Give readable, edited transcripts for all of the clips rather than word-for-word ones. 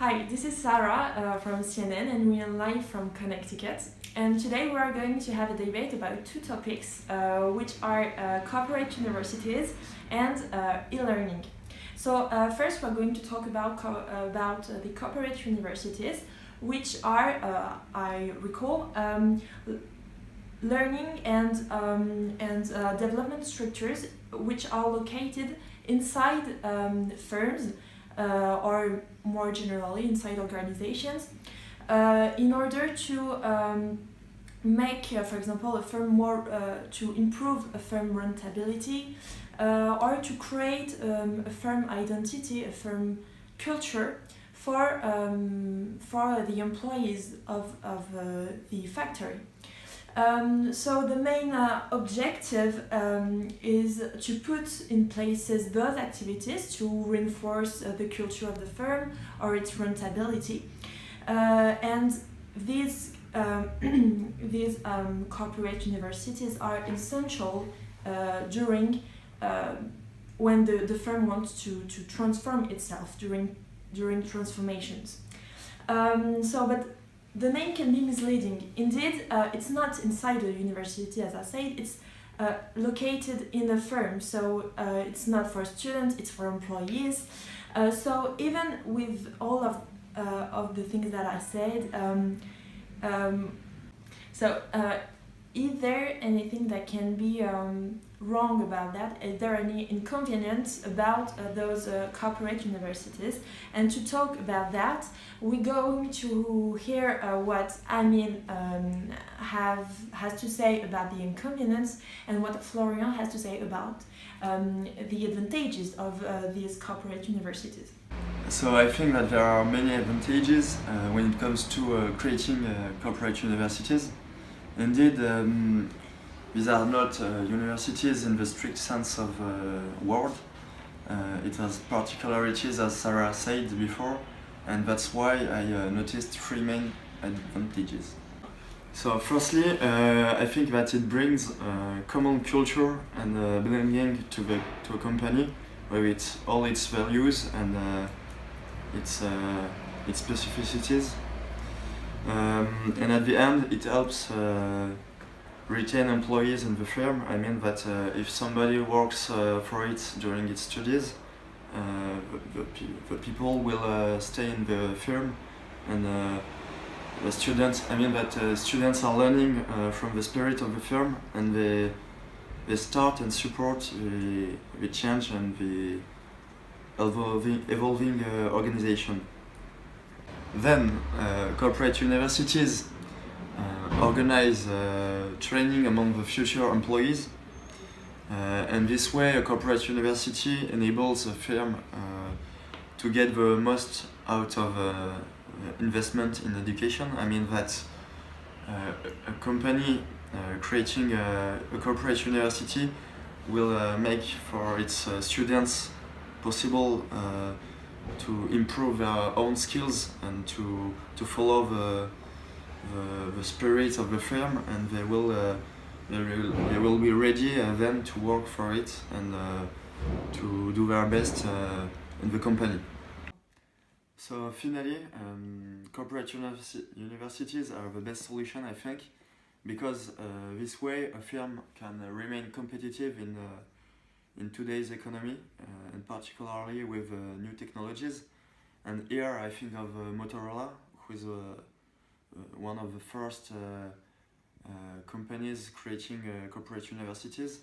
Hi, this is Sarah from CNN and we are live from Connecticut. And today we are going to have a debate about two topics, which are corporate universities and e-learning. So first we're going to talk about the corporate universities, which are, I recall, learning and development structures which are located inside firms or more generally inside organizations in order to make, for example, a firm more, to improve a firm rentability or to create a firm identity, a firm culture for the employees of the factory. So the main objective is to put in places those activities to reinforce the culture of the firm or its rentability. And these corporate universities are essential during when the firm wants to transform itself during transformations. But the name can be misleading. Indeed, it's not inside a university, as I said, it's located in a firm, so it's not for students, it's for employees. So even with all of the things that I said, is there anything that can be wrong about that? Is there any inconvenience about those corporate universities? And to talk about that, we're going to hear what Amin has to say about the inconvenience and what Florian has to say about the advantages of these corporate universities. So I think that there are many advantages when it comes to creating corporate universities. Indeed, these are not universities in the strict sense of word. It has particularities, as Sarah said before, and that's why I noticed three main advantages. So firstly, I think that it brings common culture and belonging to a company, where it's all its values and its specificities. And at the end, it helps retain employees in the firm. I mean that if somebody works for it during its studies, the people will stay in the firm, and the students. I mean that students are learning from the spirit of the firm, and they start and support the change and the evolving organization. Then corporate universities organize training among the future employees, and this way a corporate university enables a firm to get the most out of investment in education. I mean that a company creating a corporate university will make for its students possible to improve their own skills and to follow the spirit of the firm, and they will be ready then to work for it and to do their best in the company. So finally, corporate universities are the best solution, I think, because this way a firm can remain competitive in today's economy, and particularly with new technologies. And here I think of Motorola, who is one of the first companies creating corporate universities.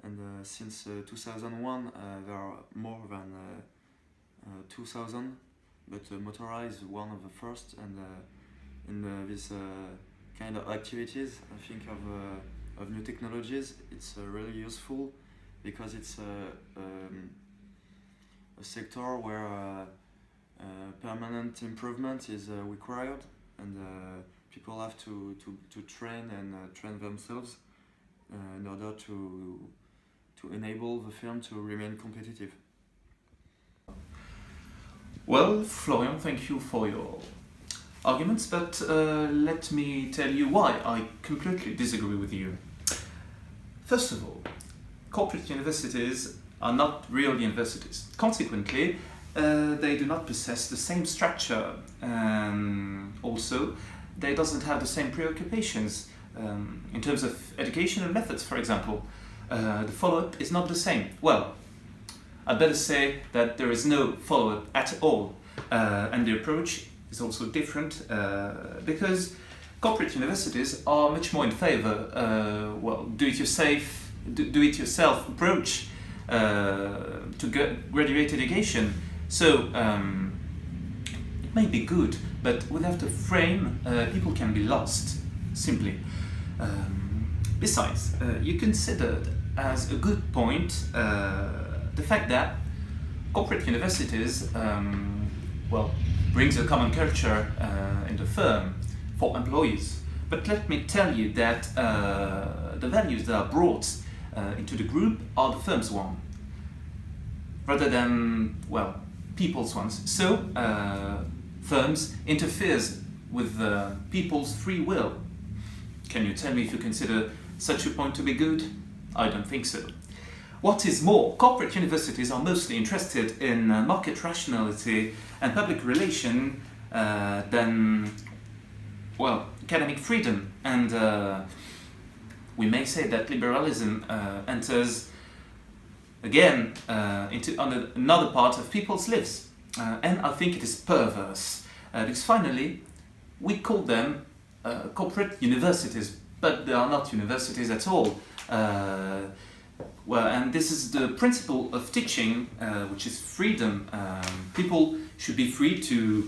And since 2001 there are more than 2,000, but Motorola is one of the first. And in this kind of activities, I think of new technologies, it's really useful, because it's a sector where permanent improvement is required, and people have to train and train themselves in order to enable the firm to remain competitive. Well, Florian, thank you for your arguments, but let me tell you why I completely disagree with you. First of all, corporate universities are not real universities. Consequently, they do not possess the same structure, and also they doesn't have the same preoccupations in terms of educational methods, for example. The follow-up is not the same. Well, I'd better say that there is no follow-up at all, and the approach is also different because corporate universities are much more in favor do-it-yourself approach to graduate education. So it may be good, but without a frame, people can be lost, simply. Besides, you considered as a good point the fact that corporate universities brings a common culture in the firm for employees. But let me tell you that the values that are brought into the group are the firm's one, rather than, people's ones. So firms interferes with people's free will. Can you tell me if you consider such a point to be good? I don't think so. What is more, corporate universities are mostly interested in market rationality and public relation than, academic freedom. And we may say that liberalism enters again into another part of people's lives. And I think it is perverse. Because finally, we call them corporate universities, but they are not universities at all. And this is the principle of teaching, which is freedom. People should be free to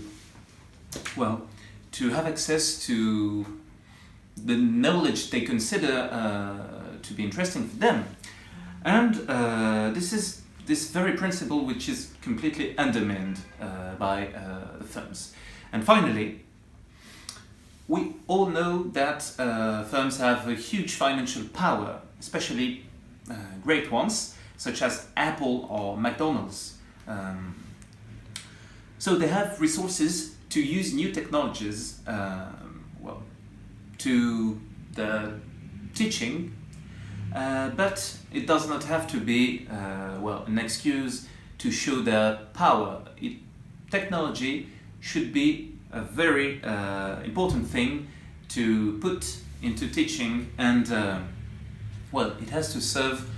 have access to the knowledge they consider to be interesting for them. And this is this very principle which is completely undermined by the firms. And finally, we all know that firms have a huge financial power, especially great ones, such as Apple or McDonald's. So they have resources to use new technologies to the teaching, but it does not have to be an excuse to show their power. Technology should be a very important thing to put into teaching, and it has to serve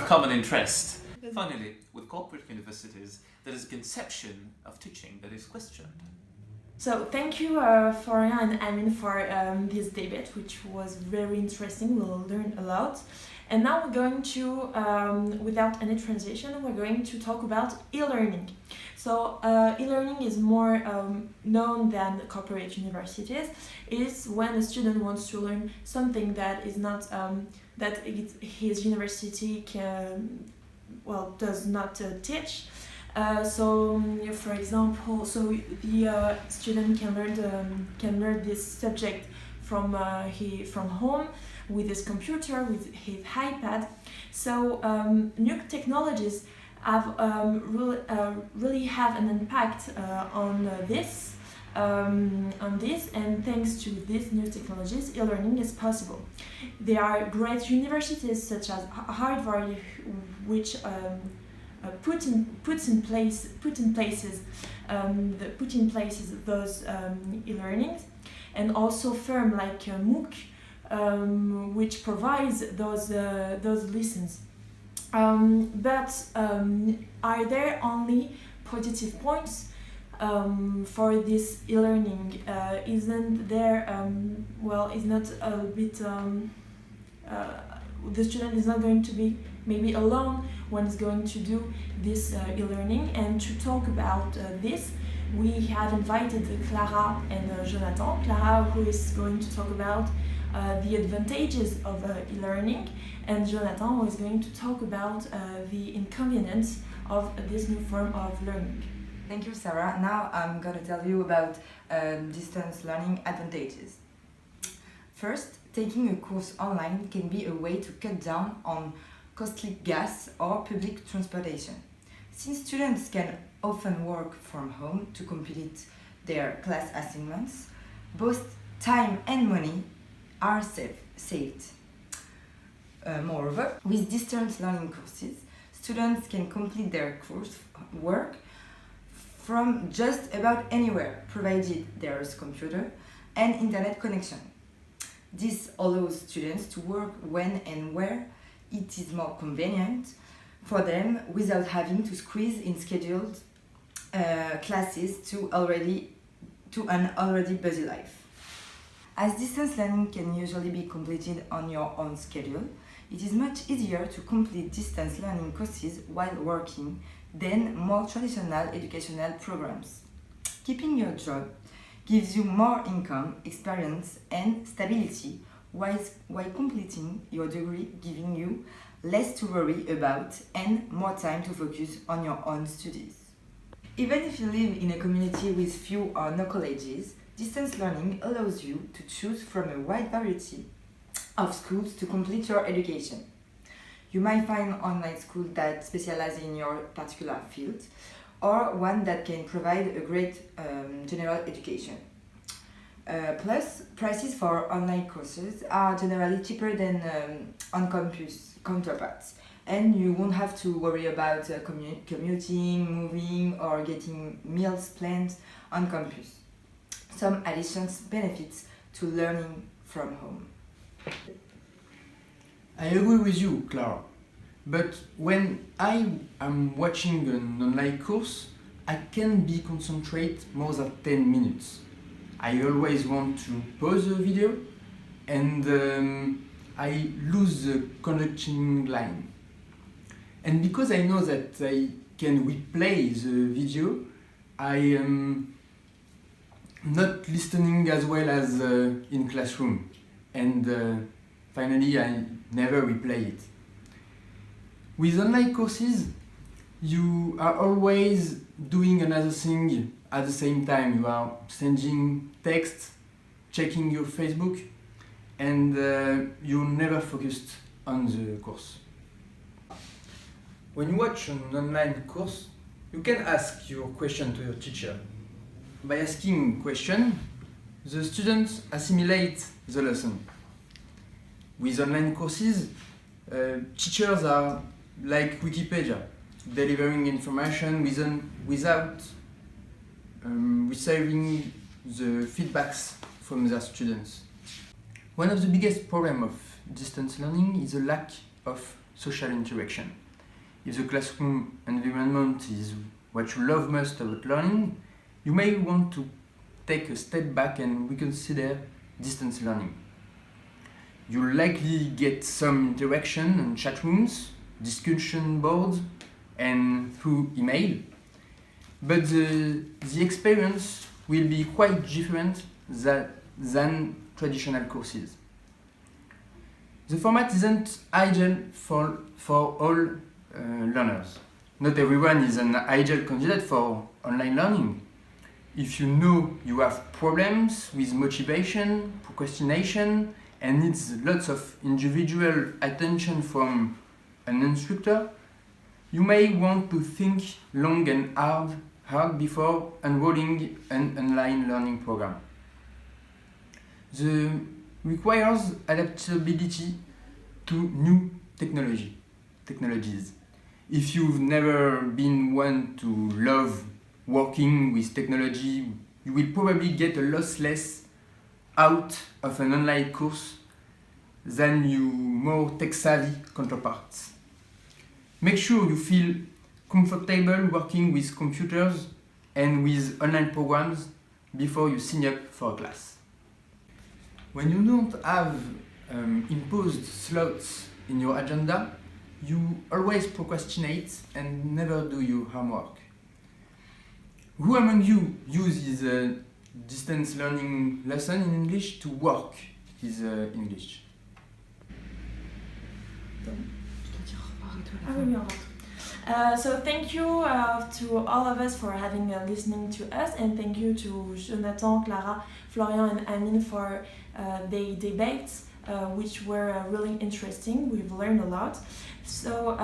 common interest. Finally, with corporate universities, there is a conception of teaching that is questioned. So thank you, Florian and Amin, for this debate, which was very interesting. We'll learn a lot. And now we're going to, without any transition, we're going to talk about e-learning. So e-learning is more known than corporate universities. It is when a student wants to learn something that is not his university does not teach. For example, the student can learn this subject from home with his computer, with his iPad. So new technologies have really have an impact on this, and thanks to these new technologies, e-learning is possible. There are great universities such as Harvard, which put in place those e-learnings, and also firm like MOOC, which provides those lessons. But are there only positive points for this e-learning? Isn't there is not a bit the student is not going to be maybe alone when he's going to do this e-learning? And to talk about this, we have invited Clara and Jonathan. Clara, who is going to talk about the advantages of e-learning, and Jonathan, who is going to talk about the inconvenience of this new form of learning. Thank you, Sarah. Now I'm going to tell you about distance learning advantages. First, taking a course online can be a way to cut down on costly gas or public transportation. Since students can often work from home to complete their class assignments, both time and money are saved. Moreover, with distance learning courses, students can complete their course work from just about anywhere, provided there is computer and internet connection. This allows students to work when and where it is more convenient for them without having to squeeze in scheduled classes to an already busy life. As distance learning can usually be completed on your own schedule, it is much easier to complete distance learning courses while working than more traditional educational programs. Keeping your job gives you more income, experience, and stability, while completing your degree giving you less to worry about and more time to focus on your own studies. Even if you live in a community with few or no colleges, distance learning allows you to choose from a wide variety of schools to complete your education. You might find online schools that specialize in your particular field, or one that can provide a great general education. Plus, prices for online courses are generally cheaper than on-campus counterparts, and you won't have to worry about commuting, moving, or getting meals planned on campus. Some additional benefits to learning from home. I agree with you, Clara. But when I am watching an online course, I can be concentrate more than 10 minutes. I always want to pause the video and I lose the connection line. And because I know that I can replay the video, I am not listening as well as in classroom. And finally, I never replay it. With online courses, you are always doing another thing at the same time. You are sending text, checking your Facebook, and you're never focused on the course. When you watch an online course, you can ask your question to your teacher. By asking question, the students assimilate the lesson. With online courses, teachers are like Wikipedia, delivering information without receiving the feedbacks from their students. One of the biggest problems of distance learning is a lack of social interaction. If the classroom environment is what you love most about learning, you may want to take a step back and reconsider distance learning. You'll likely get some interaction in chat rooms, discussion boards, and through email, but the experience will be quite different than traditional courses. The format isn't ideal for all learners. Not everyone is an ideal candidate for online learning. If you know you have problems with motivation, procrastination, and needs lots of individual attention from an instructor, you may want to think long and hard before enrolling an online learning program. The requires adaptability to new technologies. If you've never been one to love working with technology, you will probably get a lot less out of an online course than your more tech-savvy counterparts. Make sure you feel comfortable working with computers and with online programs before you sign up for a class. When you don't have imposed slots in your agenda, you always procrastinate and never do your homework. Who among you uses a distance learning lesson in English to work his English? So thank you to all of us for having listening to us, and thank you to Jonathan, Clara, Florian, and Amine for their debates, which were really interesting. We've learned a lot. So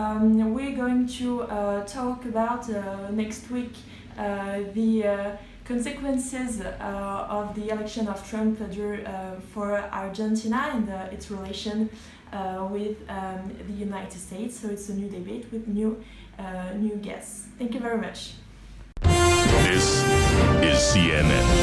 we're going to talk about next week the consequences of the election of Trump for Argentina and its relation with the United States. So it's a new debate with new guests. Thank you very much. This is CNN.